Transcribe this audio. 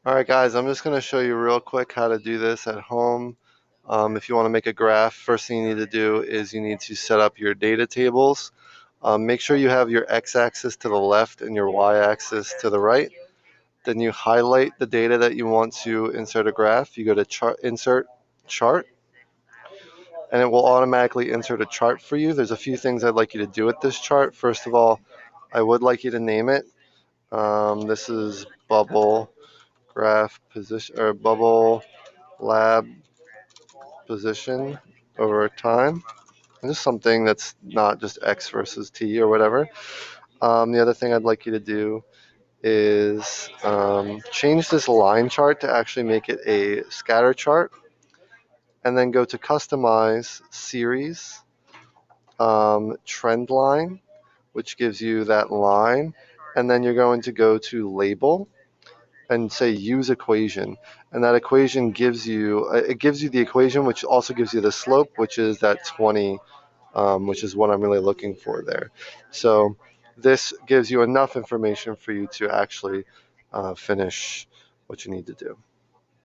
Alright guys, I'm just going to show you real quick how to do this at home. If you want to make a graph, first thing you need to do is you need to set up your data tables. Make sure you have your x-axis to the left and your y-axis to the right. Then you highlight the data that you want to insert a graph. You go to Insert Chart, and it will automatically insert a chart for you. There's a few things I'd like you to do with this chart. First of all, I would like you to name it. This is bubble graph position, or bubble lab position over time. And just something that's not just X versus T or whatever. The other thing I'd like you to do is change this line chart to actually make it a scatter chart, and then go to Customize Series, Trend Line, which gives you that line, and then you're going to go to Label and say Use Equation, and that equation gives you the equation, which also gives you the slope, which is that 20, which is what I'm really looking for there. So this gives you enough information for you to actually finish what you need to do.